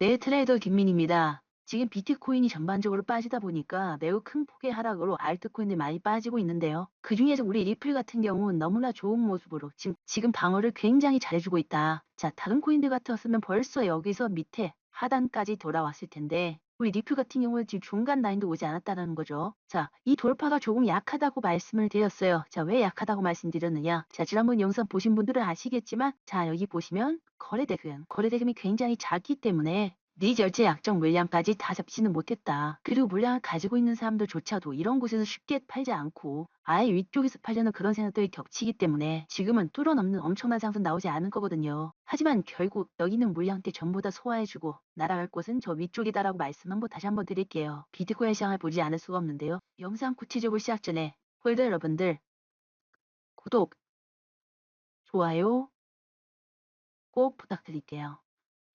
네, 트레이더 김민입니다. 지금 비트코인이 전반적으로 빠지다 보니까 매우 큰 폭의 하락으로 알트코인들 많이 빠지고 있는데요. 그중에서 우리 리플 같은 경우는 너무나 좋은 모습으로 지금 방어를 굉장히 잘해주고 있다. 자, 다른 코인들 같았으면 벌써 여기서 밑에 하단까지 돌아왔을 텐데 우리 리플 같은 경우는 지금 중간 라인도 오지 않았다는 거죠. 자, 이 돌파가 조금 약하다고 말씀을 드렸어요. 자, 왜 약하다고 말씀드렸느냐? 자, 지난번 영상 보신 분들은 아시겠지만, 자, 여기 보시면 거래대금이 굉장히 작기 때문에 네 절제 약정 물량까지 다 잡지는 못했다. 그리고 물량을 가지고 있는 사람들조차도 이런 곳에서 쉽게 팔지 않고 아예 위쪽에서 팔려는 그런 생각들이 겹치기 때문에 지금은 뚫어넘는 엄청난 상승 나오지 않은 거거든요. 하지만 결국 여기 있는 물량대 전부 다 소화해주고 날아갈 곳은 저 위쪽이다라고 말씀 다시 한번 드릴게요. 비트코인 시장을 보지 않을 수가 없는데요. 영상 구체적으로 시작 전에 홀더 여러분들 구독, 좋아요 꼭 부탁드릴게요.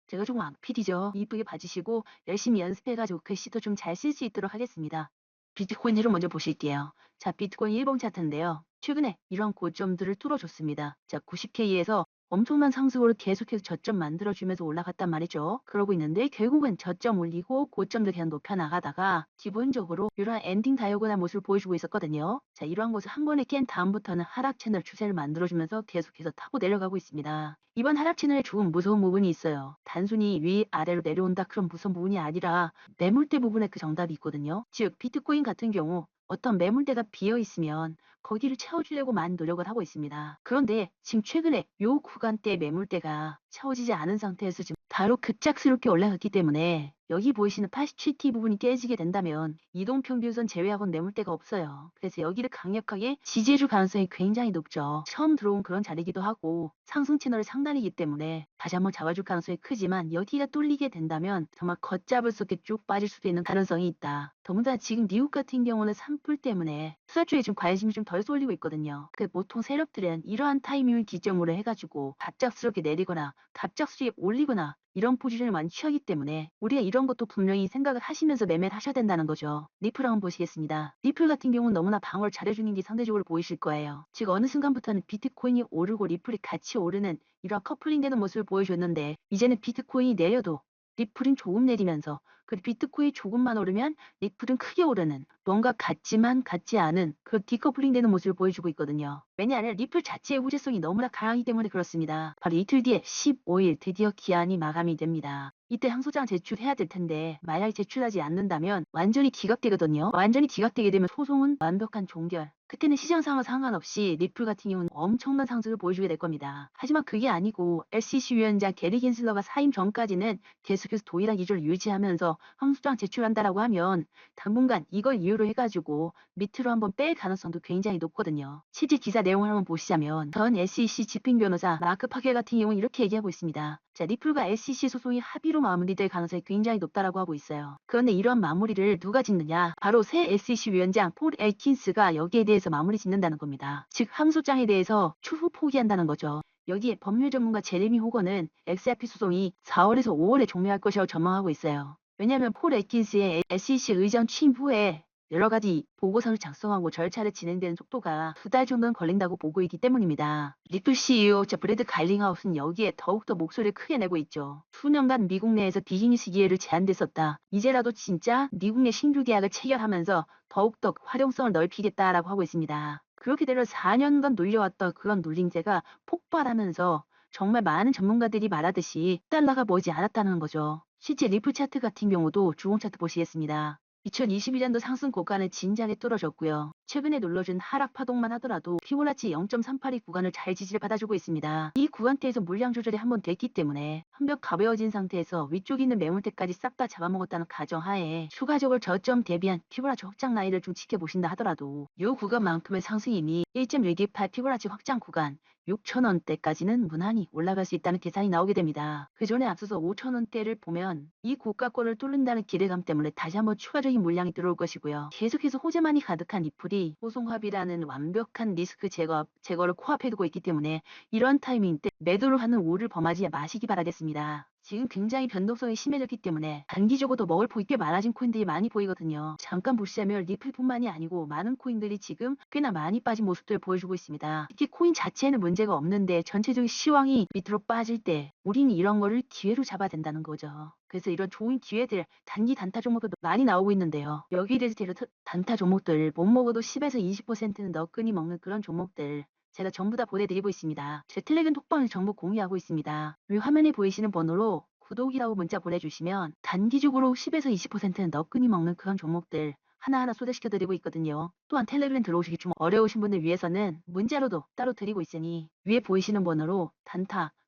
제가 조금 악필이죠. 이쁘게 봐주시고 열심히 연습해가지고 글씨도 좀 잘 쓸 수 있도록 하겠습니다. 비트코인으로 먼저 보실게요. 자, 비트코인 일봉 차트인데요. 최근에 이런 고점들을 뚫어줬습니다. 자, 90K에서 엄청난 상승으로 계속해서 저점 만들어주면서 올라갔단 말이죠. 그러고 있는데 결국은 저점 올리고 고점도 그냥 높여나가다가 기본적으로 이러한 엔딩 다이어곤al 모습을 보여주고 있었거든요. 자, 이러한 것을 한 번에 깬 다음부터는 하락 채널 추세를 만들어주면서 계속해서 타고 내려가고 있습니다. 이번 하락 채널에 조금 무서운 부분이 있어요. 단순히 위아래로 내려온다 그런 무서운 부분이 아니라 매물대 부분에 그 정답이 있거든요. 즉 비트코인 같은 경우 어떤 매물대가 비어 있으면 거기를 채워주려고 많은 노력을 하고 있습니다. 그런데 지금 최근에 요 구간대 매물대가 채워지지 않은 상태에서 지금 바로 급작스럽게 올라갔기 때문에 여기 보이시는 87T 부분이 깨지게 된다면 이동평균선 제외하고는 매물대가 없어요. 그래서 여기를 강력하게 지지해줄 가능성이 굉장히 높죠. 처음 들어온 그런 자리이기도 하고 상승 채널의 상단이기 때문에 다시 한번 잡아줄 가능성이 크지만 여기가 뚫리게 된다면 정말 걷잡을 수 없게 쭉 빠질 수도 있는 가능성이 있다. 더군다나 지금 미국 같은 경우는 산불 때문에 투자 쪽에 좀 관심이 좀 덜 쏠리고 있거든요. 그 보통 세력들은 이러한 타이밍을 기점으로 해가지고 갑작스럽게 내리거나 갑작스럽게 올리거나 이런 포지션을 많이 취하기 때문에 우리가 이런 것도 분명히 생각을 하시면서 매매를 하셔야 된다는 거죠. 리플 한번 보시겠습니다. 리플 같은 경우는 너무나 방어를 잘해주는 게 상대적으로 보이실 거예요. 즉 어느 순간부터는 비트코인이 오르고 리플이 같이 오르는 이런 커플링 되는 모습을 보여줬는데 이제는 비트코인이 내려도 리플은 조금 내리면서 그리고 비트코인이 조금만 오르면 리플은 크게 오르는 뭔가 같지만 같지 않은 그 디커플링 되는 모습을 보여주고 있거든요. 왜냐하면 리플 자체의 호재성이 너무나 강하기 때문에 그렇습니다. 바로 이틀 뒤에 15일 드디어 기한이 마감이 됩니다. 이때 항소장 제출해야 될 텐데 만약에 제출하지 않는다면 완전히 기각되거든요. 완전히 기각되게 되면 소송은 완벽한 종결. 그때는 시장 상황 상관없이 리플 같은 경우는 엄청난 상승을 보여주게 될 겁니다. 하지만 그게 아니고 SEC 위원장 게리 겐슬러가 사임 전까지는 계속해서 동일한 기조를 유지하면서 항소장 제출한다라고 하면 당분간 이걸 이유로 해가지고 밑으로 한번 뺄 가능성도 굉장히 높거든요. 실제 기사 내용을 한번 보시자면 전 SEC 집행 변호사 마크 파겔 같은 경우는 이렇게 얘기하고 있습니다. 자, 리플과 SEC 소송이 합의로 마무리될 가능성이 굉장히 높다라고 하고 있어요. 그런데 이러한 마무리를 누가 짓느냐? 바로 새 SEC 위원장 폴 엘킨스가 여기에 대해서 마무리 짓는다는 겁니다. 즉 항소장에 대해서 추후 포기한다는 거죠. 여기에 법률 전문가 제레미 호거는 XRP 소송이 4월에서 5월에 종료할 것이라고 전망하고 있어요. 왜냐하면 폴 애킨스의 SEC 의장 취임 후에 여러 가지 보고서를 작성하고 절차를 진행되는 속도가 2달 정도는 걸린다고 보고 있기 때문입니다. 리플 CEO 브래드 갈링하우스는 여기에 더욱더 목소리를 크게 내고 있죠. 수년간 미국 내에서 비즈니스 기회를 제한됐었다. 이제라도 진짜 미국 내 신규 계약을 체결하면서 더욱더 활용성을 넓히겠다라고 하고 있습니다. 그렇게 되려 4년간 눌려왔던 그런 눌림제가 폭발하면서 정말 많은 전문가들이 말하듯이 달러가 머지 않았다는 거죠. 실제 리플 차트 같은 경우도 주봉 차트 보시겠습니다. 2021년도 상승 고가는 진작에 뚫어졌고요. 최근에 눌러준 하락 파동만 하더라도 피보나치 0.382 구간을 잘 지지를 받아주고 있습니다. 이 구간대에서 물량 조절이 한번 됐기 때문에 한벽 가벼워진 상태에서 위쪽에 있는 매물대까지 싹 다 잡아먹었다는 가정하에 추가적으로 저점 대비한 피보나치 확장 라인을 좀 지켜보신다 하더라도 이 구간만큼의 상승이 이미 1.128 피보나치 확장 구간 6,000원대까지는 무난히 올라갈 수 있다는 계산이 나오게 됩니다. 그 전에 앞서서 5,000원대를 보면 이 고가권을 뚫는다는 기대감 때문에 다시 한번 추가적인 물량이 들어올 것이고요. 계속해서 호재만이 가득한 리플이 소송합의라는 완벽한 리스크 제거를 코앞에 두고 있기 때문에 이런 타이밍 때 매도를 하는 우를 범하지 마시기 바라겠습니다. 지금 굉장히 변동성이 심해졌기 때문에 단기적으로도 먹을 폭이 꽤 많아진 코인들이 많이 보이거든요. 잠깐 보시자면 리플뿐만이 아니고 많은 코인들이 지금 꽤나 많이 빠진 모습들을 보여주고 있습니다. 특히 코인 자체에는 문제가 없는데 전체적인 시황이 밑으로 빠질 때 우리는 이런 거를 기회로 잡아야 된다는 거죠. 그래서 이런 좋은 기회들 단기 단타 종목들도 많이 나오고 있는데요. 여기에 대해서 제가 단타 종목들 못 먹어도 10에서 20%는 너끈히 먹는 그런 종목들 제가 전부 다 보내드리고 있습니다. 제 텔레그램 톡방을 정보 공유하고 있습니다. 위 화면에 보이시는 번호로 구독이라고 문자 보내주시면 단기적으로 10에서 20%는 너끈히 먹는 그런 종목들 하나하나 소개시켜드리고 있거든요. 또한 텔레그램 들어오시기 좀 어려우신 분들 위해서는 문자로도 따로 드리고 있으니 위에 보이시는 번호로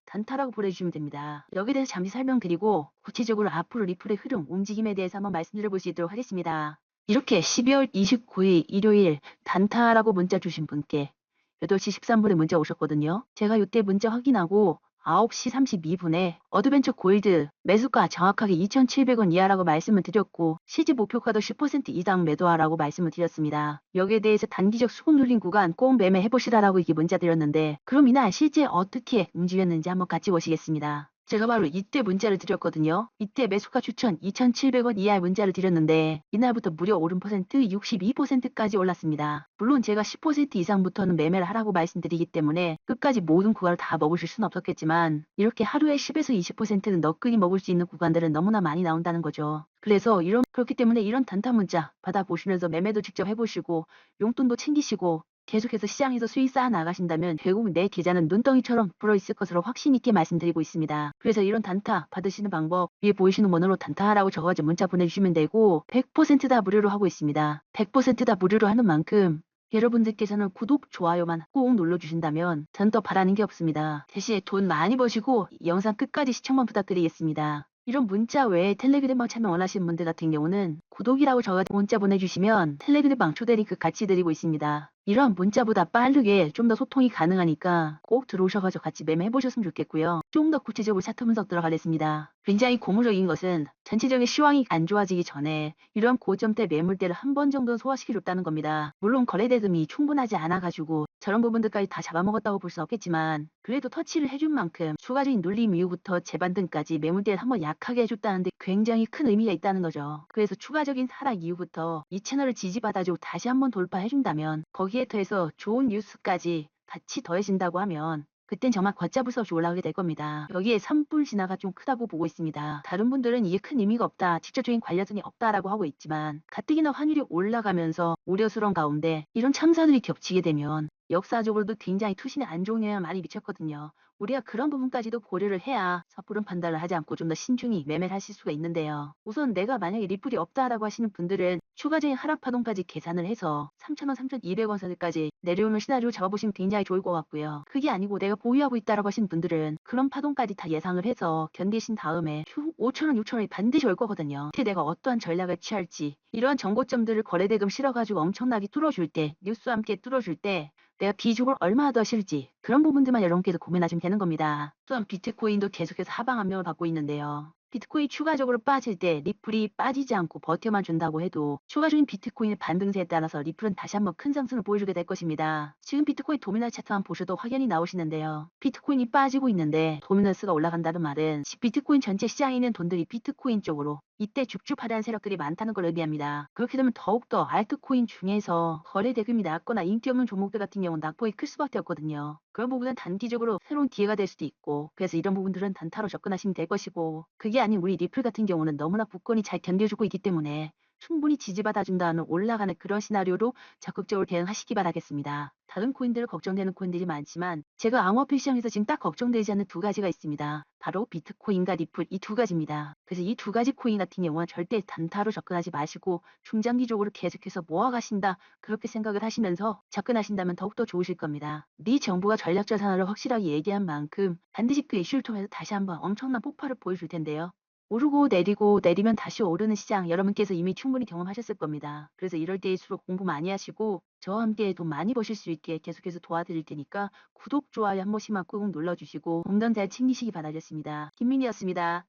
단타라고 보내주시면 됩니다. 여기에 대해서 잠시 설명드리고 구체적으로 앞으로 리플의 흐름, 움직임에 대해서 한번 말씀드려볼 수 있도록 하겠습니다. 이렇게 12월 29일 일요일 단타라고 문자 주신 분께 8시 13분에 문자 오셨거든요. 제가 이때 문자 확인하고 9시 32분에 어드벤처 골드 매수가 정확하게 2,700원 이하라고 말씀을 드렸고 실제 목표가도 10% 이상 매도하라고 말씀을 드렸습니다. 여기에 대해서 단기적 수급 눌린 구간 꼭 매매해보시라라고 이게 문자 드렸는데 그럼 이날 실제 어떻게 움직였는지 한번 같이 보시겠습니다. 제가 바로 이때 문자를 드렸거든요. 이때 매수가 추천 2,700원 이하의 문자를 드렸는데 이날부터 무려 오른 퍼센트 62%까지 올랐습니다. 물론 제가 10% 이상부터는 매매를 하라고 말씀드리기 때문에 끝까지 모든 구간을 다 먹으실 수는 없었겠지만 이렇게 하루에 10에서 20%는 너끈히 먹을 수 있는 구간들은 너무나 많이 나온다는 거죠. 그래서 그렇기 때문에 이런 단타 문자 받아보시면서 매매도 직접 해보시고 용돈도 챙기시고 계속해서 시장에서 수익 쌓아 나가신다면 결국 내 계좌는 눈덩이처럼 불어있을 것으로 확신 있게 말씀드리고 있습니다. 그래서 이런 단타 받으시는 방법 위에 보이시는 번호로 단타라고 적어가지고 문자 보내주시면 되고 100%다 무료로 하고 있습니다. 100%다 무료로 하는 만큼 여러분들께서는 구독, 좋아요만 꼭 눌러주신다면 전 더 바라는 게 없습니다. 대신에 돈 많이 버시고 영상 끝까지 시청만 부탁드리겠습니다. 이런 문자 외에 텔레그램방 참여 원하시는 분들 같은 경우는 구독이라고 적어가지고 문자 보내주시면 텔레그램방 초대 링크 같이 드리고 있습니다. 이러한 문자보다 빠르게 좀 더 소통이 가능하니까 꼭 들어오셔가지고 같이 매매해보셨으면 좋겠고요. 좀 더 구체적으로 차트 분석 들어가겠습니다. 굉장히 고무적인 것은 전체적인 시황이 안 좋아지기 전에 이런 고점대 매물대를 한 번 정도는 소화시켜줬다는 겁니다. 물론 거래대금이 충분하지 않아가지고 저런 부분들까지 다 잡아먹었다고 볼 수 없겠지만 그래도 터치를 해준 만큼 추가적인 눌림 이후부터 재반등까지 매물대를 한번 약하게 해줬다는데 굉장히 큰 의미가 있다는 거죠. 그래서 추가적인 하락 이후부터 이 채널을 지지받아주고 다시 한번 돌파해준다면 거기에 더해서 좋은 뉴스까지 같이 더해진다고 하면 그땐 정말 걷잡을 수 없이 올라오게 될 겁니다. 여기에 산불 진화가 좀 크다고 보고 있습니다. 다른 분들은 이게 큰 의미가 없다, 직접적인 관련성이 없다라고 하고 있지만 가뜩이나 환율이 올라가면서 우려스러운 가운데 이런 참사들이 겹치게 되면 역사적으로도 굉장히 투신에 안 좋은 영향을 많이 미쳤거든요. 우리가 그런 부분까지도 고려를 해야 섣부른 판단을 하지 않고 좀 더 신중히 매매를 하실 수가 있는데요. 우선 내가 만약에 리플이 없다라고 하시는 분들은 추가적인 하락 파동까지 계산을 해서 3,000원, 3,200원 선까지 내려오는 시나리오 잡아보시면 굉장히 좋을 것 같고요. 그게 아니고 내가 보유하고 있다라고 하시는 분들은 그런 파동까지 다 예상을 해서 견디신 다음에 추후 5,000원, 6,000원이 반드시 올 거거든요. 그때 내가 어떠한 전략을 취할지 이러한 정보점들을 거래대금 실어가지고 엄청나게 뚫어줄 때 뉴스와 함께 뚫어줄 때 내가 비중을 얼마나 더 실지 그런 부분들만 여러분께서 고민하시면 되는 겁니다. 또한 비트코인도 계속해서 하방 압력을 받고 있는데요. 비트코인이 추가적으로 빠질 때 리플이 빠지지 않고 버텨만 준다고 해도 추가적인 비트코인의 반등세에 따라서 리플은 다시 한번 큰 상승을 보여주게 될 것입니다. 지금 비트코인 도미널 차트만 보셔도 확연히 나오시는데요. 비트코인이 빠지고 있는데 도미널스가 올라간다는 말은 비트코인 전체 시장에 있는 돈들이 비트코인 쪽으로 이때 줍줍하다는 세력들이 많다는 걸 의미합니다. 그렇게 되면 더욱더 알트코인 중에서 거래 대금이 낮거나 인기 없는 종목들 같은 경우는 낙폭이 클 수밖에 없거든요. 그런 부분은 단기적으로 새로운 기회가 될 수도 있고 그래서 이런 부분들은 단타로 접근하시면 될 것이고 그게 아닌 우리 리플 같은 경우는 너무나 굳건히 잘 견뎌주고 있기 때문에 충분히 지지받아준다는 올라가는 그런 시나리오로 적극적으로 대응하시기 바라겠습니다. 다른 코인들 걱정되는 코인들이 많지만 제가 암호화폐 시장에서 지금 딱 걱정되지 않는 두 가지가 있습니다. 바로 비트코인과 리플 이 두 가지입니다. 그래서 이 두 가지 코인 같은 경우는 절대 단타로 접근하지 마시고 중장기적으로 계속해서 모아가신다 그렇게 생각을 하시면서 접근하신다면 더욱더 좋으실 겁니다. 미 정부가 전략적 산화를 확실하게 얘기한 만큼 반드시 그 이슈를 통해서 다시 한번 엄청난 폭발을 보여줄 텐데요. 오르고 내리고 내리면 다시 오르는 시장 여러분께서 이미 충분히 경험하셨을 겁니다. 그래서 이럴 때일수록 공부 많이 하시고 저와 함께 돈 많이 버실 수 있게 계속해서 도와드릴 테니까 구독, 좋아요 한 번씩만 꾹 눌러주시고 건강 잘 챙기시기 바라겠습니다. 김민희였습니다.